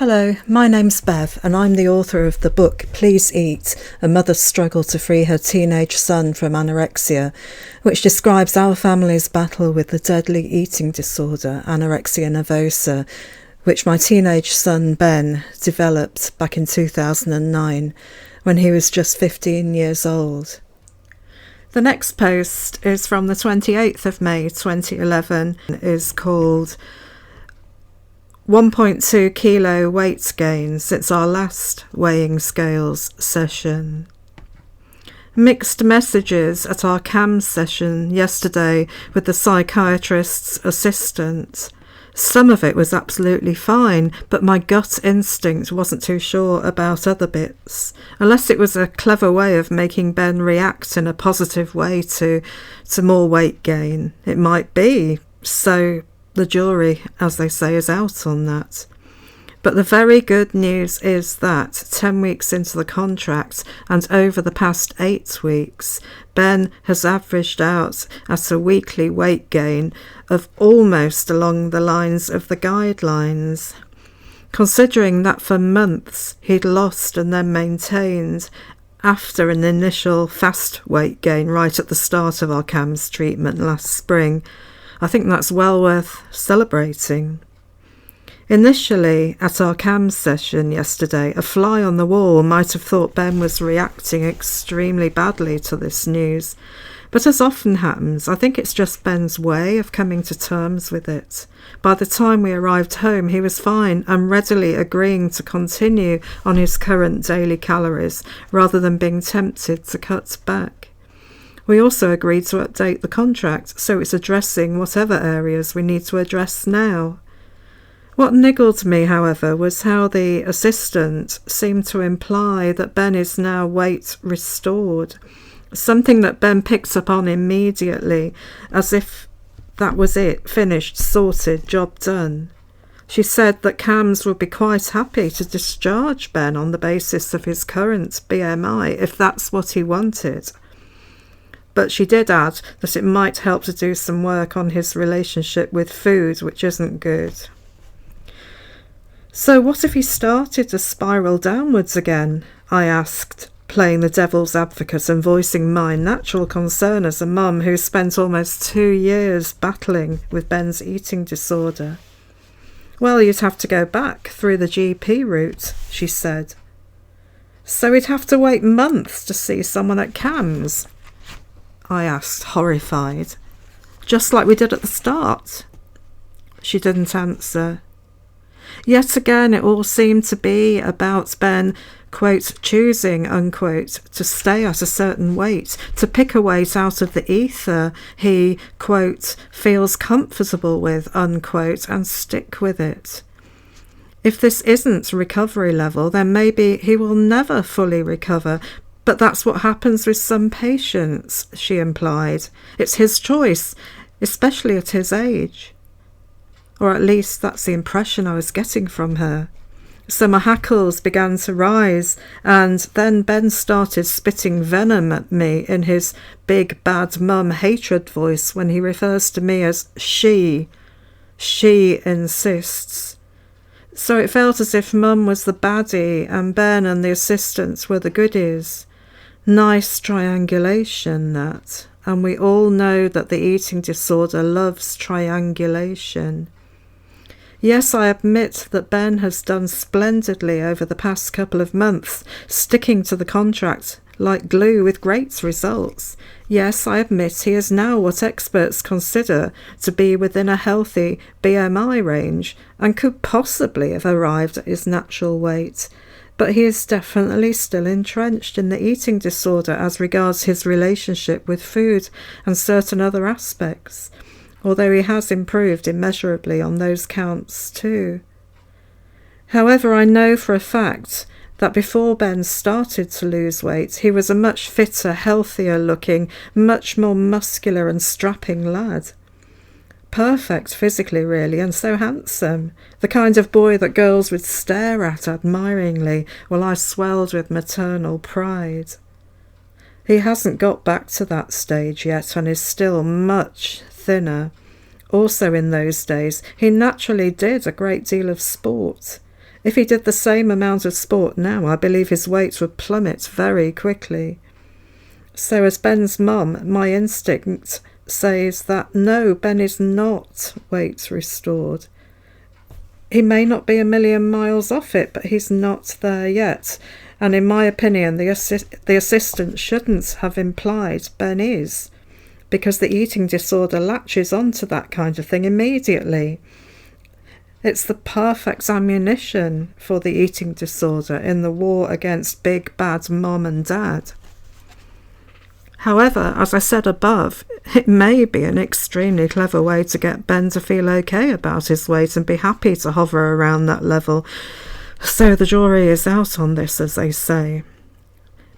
Hello, my name's Bev and I'm the author of the book Please Eat, A Mother's Struggle to Free Her Teenage Son from Anorexia, which describes our family's battle with the deadly eating disorder, anorexia nervosa, which my teenage son Ben developed back in 2009 when he was just 15 years old. The next post is from the 28th of May 2011, is called 1.2 kilo weight gain since our last weighing scales session. Mixed messages at our CAMS session yesterday with the psychiatrist's assistant. Some of it was absolutely fine, but my gut instinct wasn't too sure about other bits, unless it was a clever way of making Ben react in a positive way to more weight gain. It might be, so the jury, as they say, is out on that. But the very good news is that 10 weeks into the contract and over the past 8 weeks, Ben has averaged out at a weekly weight gain of almost along the lines of the guidelines. Considering that for months he'd lost and then maintained after an initial fast weight gain right at the start of our CAMS treatment last spring, I think that's well worth celebrating. Initially, at our CAMS session yesterday, a fly on the wall might have thought Ben was reacting extremely badly to this news. But as often happens, I think it's just Ben's way of coming to terms with it. By the time we arrived home, he was fine and readily agreeing to continue on his current daily calories rather than being tempted to cut back. We also agreed to update the contract so it's addressing whatever areas we need to address now. What niggled me, however, was how the assistant seemed to imply that Ben is now weight restored, something that Ben picked up on immediately, as if that was it, finished, sorted, job done. She said that CAMS would be quite happy to discharge Ben on the basis of his current BMI if that's what he wanted. But she did add that it might help to do some work on his relationship with food, which isn't good. So what if he started to spiral downwards again? I asked, playing the devil's advocate and voicing my natural concern as a mum who spent almost 2 years battling with Ben's eating disorder. Well, you'd have to go back through the GP route, she said. So he'd have to wait months to see someone at CAMS? I asked, horrified. Just like we did at the start. She didn't answer. Yet again, it all seemed to be about Ben, quote, choosing, unquote, to stay at a certain weight, to pick a weight out of the ether he, quote, feels comfortable with, unquote, and stick with it. If this isn't recovery level, then maybe he will never fully recover. But that's what happens with some patients, she implied. It's his choice, especially at his age. Or at least that's the impression I was getting from her. So my hackles began to rise, and then Ben started spitting venom at me in his big bad mum hatred voice when he refers to me as she. She insists. So it felt as if Mum was the baddie and Ben and the assistants were the goodies. Nice triangulation, that. And we all know that the eating disorder loves triangulation. Yes, I admit that Ben has done splendidly over the past couple of months, sticking to the contract like glue with great results. Yes, I admit he is now what experts consider to be within a healthy BMI range and could possibly have arrived at his natural weight. But he is definitely still entrenched in the eating disorder as regards his relationship with food and certain other aspects, although he has improved immeasurably on those counts too. However, I know for a fact that before Ben started to lose weight, he was a much fitter, healthier looking, much more muscular and strapping lad. Perfect physically, really, and so handsome. The kind of boy that girls would stare at admiringly while I swelled with maternal pride. He hasn't got back to that stage yet and is still much thinner. Also in those days, he naturally did a great deal of sport. If he did the same amount of sport now, I believe his weight would plummet very quickly. So as Ben's mum, my instinct says that no, Ben is not weight restored. He may not be a million miles off it, but he's not there yet. And in my opinion, the assistant shouldn't have implied Ben is, because the eating disorder latches onto that kind of thing immediately. It's the perfect ammunition for the eating disorder in the war against big bad mum and dad. However, as I said above, it may be an extremely clever way to get Ben to feel okay about his weight and be happy to hover around that level. So the jury is out on this, as they say.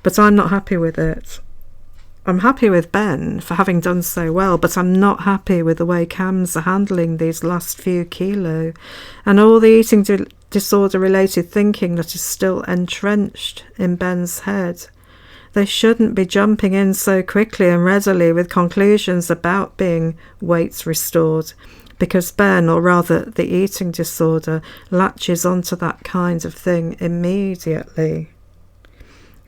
But I'm not happy with it. I'm happy with Ben for having done so well, but I'm not happy with the way CAMHS are handling these last few kilo and all the eating disorder-related thinking that is still entrenched in Ben's head. They shouldn't be jumping in so quickly and readily with conclusions about being weight restored, because Ben, or rather the eating disorder, latches onto that kind of thing immediately.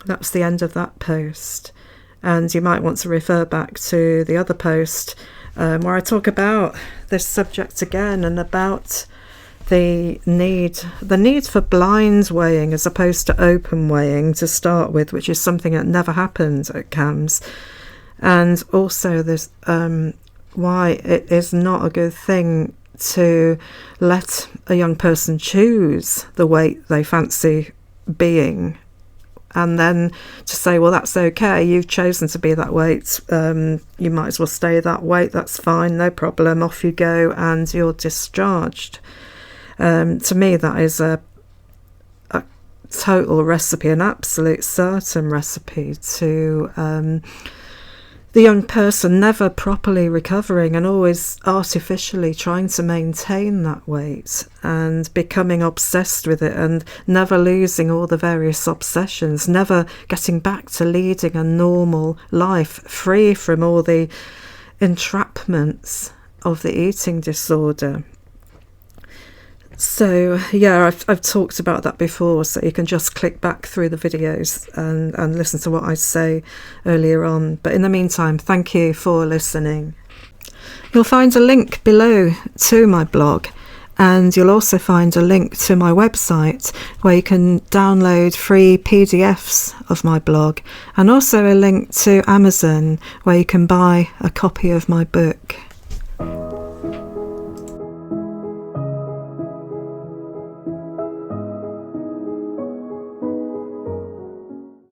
That's the end of that post. And you might want to refer back to the other post where I talk about this subject again and about the need for blind weighing as opposed to open weighing to start with, which is something that never happened at CAMHS. And also this why it is not a good thing to let a young person choose the weight they fancy being, and then to say, well, that's okay, you've chosen to be that weight, you might as well stay that weight, that's fine, no problem, off you go, and you're discharged. To me, that is a total recipe, an absolute certain recipe to the young person never properly recovering and always artificially trying to maintain that weight and becoming obsessed with it and never losing all the various obsessions, never getting back to leading a normal life free from all the entrapments of the eating disorder. So yeah, I've talked about that before, so you can just click back through the videos and listen to what I say earlier on. But in the meantime, thank you for listening. You'll find a link below to my blog, and you'll also find a link to my website where you can download free PDFs of my blog, and also a link to Amazon where you can buy a copy of my book.